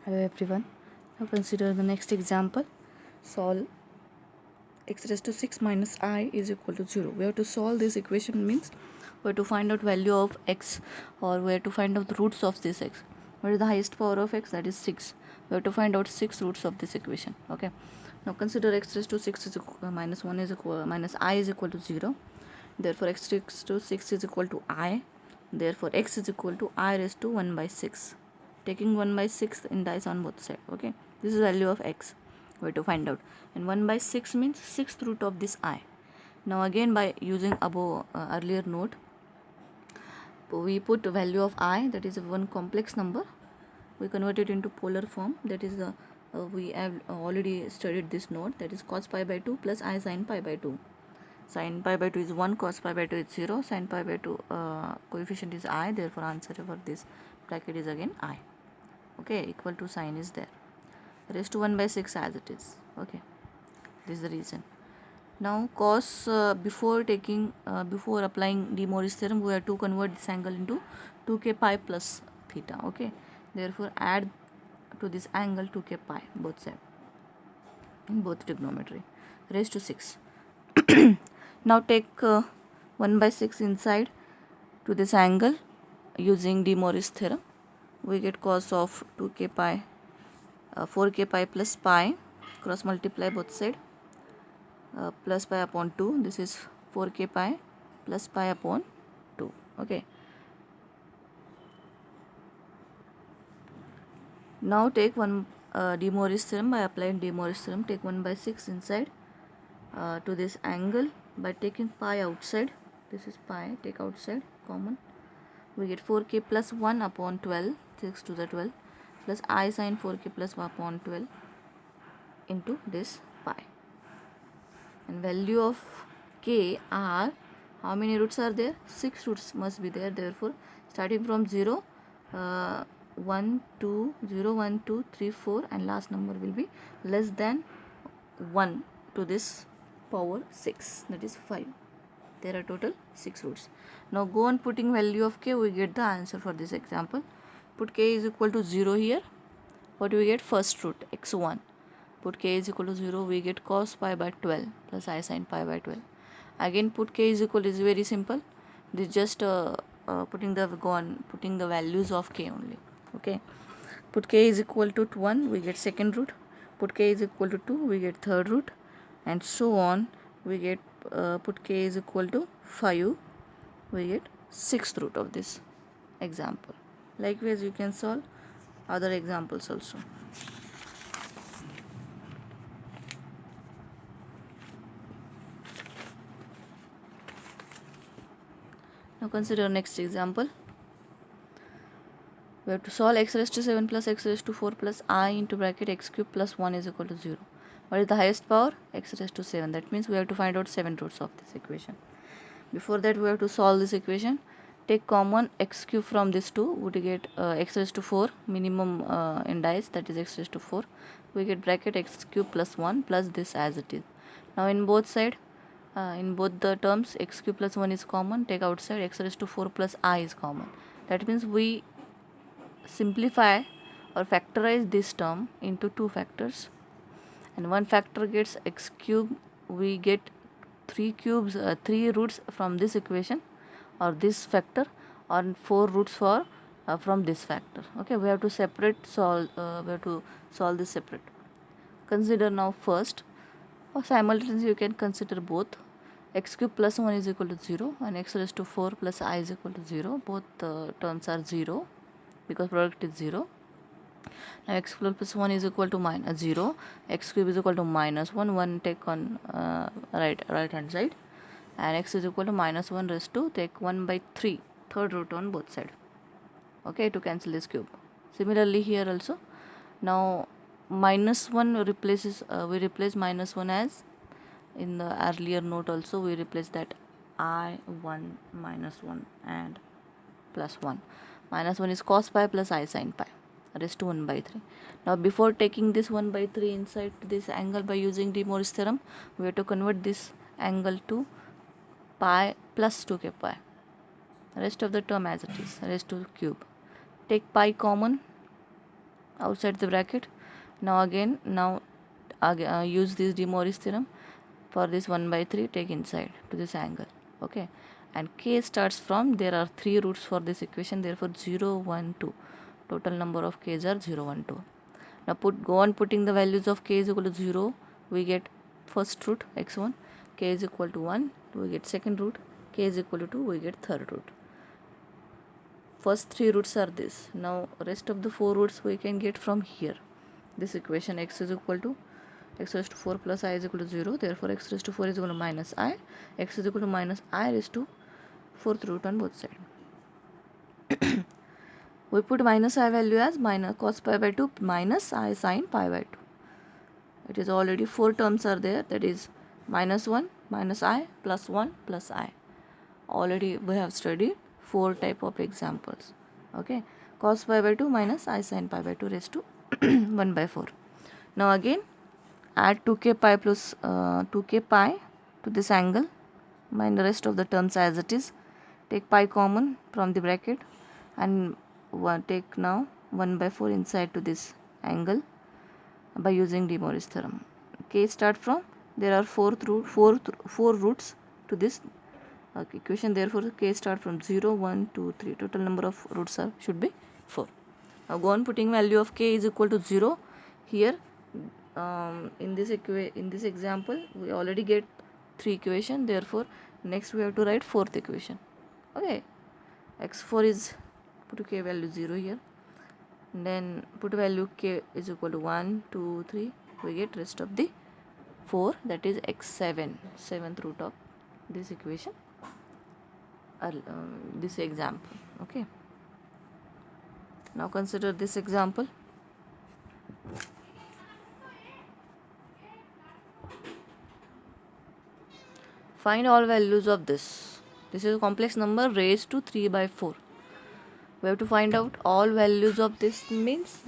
Hello everyone. Now consider the next example. Solve x raised to 6 minus I is equal to 0. We have to solve this equation means we have to find out value of x, or we have to find out the roots of this x. What is the highest power of x? That is 6. We have to find out 6 roots of this equation. Okay. Now consider x raised to 6 is equal, minus 1 is equal, minus I is equal to 0. Therefore x raised to 6 is equal to I. Therefore x is equal to I raised to 1 by 6. Taking 1 by 6 in dice on both sides. Okay, this is value of x. We have to find out, and 1 by 6 means 6th root of this I. Now again, by using above earlier note, we put value of I, that is one complex number, we convert it into polar form. That is the we have already studied this note, that is cos pi by 2 plus I sin pi by 2. Sin pi by 2 is 1, cos pi by 2 is 0, sin pi by 2 coefficient is I, therefore answer for this bracket is again I. Okay, equal to sign is there, raised to 1 by 6 as it is. Okay, this is the reason. Now cos, before applying De Moivre's theorem, we have to convert this angle into 2k pi plus theta. Okay, therefore add to this angle 2k pi both sides in both trigonometry, raised to 6. Now take 1 by 6 inside to this angle using De Moivre's theorem. We get cos of 2k pi 4k pi plus pi, cross multiply both side, plus pi upon 2, this is 4k pi plus pi upon 2. Okay, now take one De Moivre's theorem. By applying De Moivre's theorem, take 1 by 6 inside to this angle by taking pi outside. This is pi, take outside common, we get 4k plus 1 upon 12, 6 to the 12, plus I sin 4k plus 1 upon 12 into this pi. And value of k are, how many roots are there? 6 roots must be there. Therefore starting from 0, 1 2 0 1 2 3 4, and last number will be less than 1 to this power 6, that is 5. There are total 6 roots. Now go on putting value of k, we get the answer for this example. Put k is equal to 0 here. What do we get? First root x1. Put k is equal to 0, we get cos pi by 12 plus I sin pi by 12. Again put k is equal, is very simple. This just putting the values of k only. Okay, put k is equal to 1, we get second root. Put k is equal to 2, we get third root, and so on. We get put k is equal to 5, we get sixth root of this example. Likewise you can solve other examples also. Now consider next example. We have to solve x raised to 7 plus x raised to 4 plus I into bracket x cube plus 1 is equal to 0. What is the highest power? X raised to 7. That means we have to find out 7 roots of this equation. Before that we have to solve this equation. Take common x cube from this 2, would get x raised to 4 minimum in dice, that is x raised to 4. We get bracket x cube plus 1 plus this as it is. Now in both side, in both the terms, x cube plus 1 is common. Take outside, x raised to 4 plus I is common. That means we simplify or factorize this term into two factors, and one factor gets x cube, we get three roots from this equation or this factor, or 4 roots for from this factor. Okay, we have to we have to solve this separate. Consider now first, or simultaneously you can consider both. X cube plus 1 is equal to 0 and x raised to 4 plus I is equal to 0. Both terms are 0 because product is 0. Now x cube plus 1 is equal to minus 0, x cube is equal to minus 1, 1 take on right hand side, and x is equal to minus 1 raised to take 1 by 3, third root on both side. Okay, to cancel this cube. Similarly here also, now minus 1 replaces, we replace minus 1 as in the earlier note also, we replace that I1 minus 1 and plus 1. Minus 1 is cos pi plus I sin pi, raised to 1 by 3. Now before taking this 1 by 3 inside this angle by using De Moivre's theorem, we have to convert this angle to pi plus 2k pi. Rest of the term as it is, raised to cube. Take pi common, outside the bracket. Now use this De Moivre's theorem for this 1 by 3, take inside to this angle. Okay, and k starts from, there are 3 roots for this equation, therefore 0 1 2, total number of k's are 0 1 2. Now go on putting the values of k is equal to 0, we get first root x1, k is equal to 1, we get second root, k is equal to 2, we get third root. First 3 roots are this. Now rest of the 4 roots we can get from here. This equation, x is equal to x raised to 4 plus I is equal to 0, therefore x raised to 4 is equal to minus I, x is equal to minus I raised to 4th root on both sides. We put minus I value as minus cos pi by 2 minus I sin pi by 2. It is already 4 terms are there, that is minus 1 minus I plus 1 plus I. Already we have studied 4 type of examples. Okay, cos pi by 2 minus I sin pi by 2 raised to 1 by 4. Now again add 2k pi plus 2k pi to this angle, mind the rest of the terms as it is, take pi common from the bracket and take now 1 by 4 inside to this angle by using De Moivre's theorem. K start from, there are 4 roots to this equation, therefore k start from 0 1 2 3, total number of roots should be 4. Now go on putting value of k is equal to 0 here. In this example we already get 3 equation, therefore next we have to write 4th equation. Okay, x4 is, put k value 0 here, then put value k is equal to 1 2 3, we get rest of the 4, that is x7, 7th root of this equation, this example. Okay, now consider this example. Find all values of this. This is a complex number raised to 3 by 4. We have to find out all values of this, means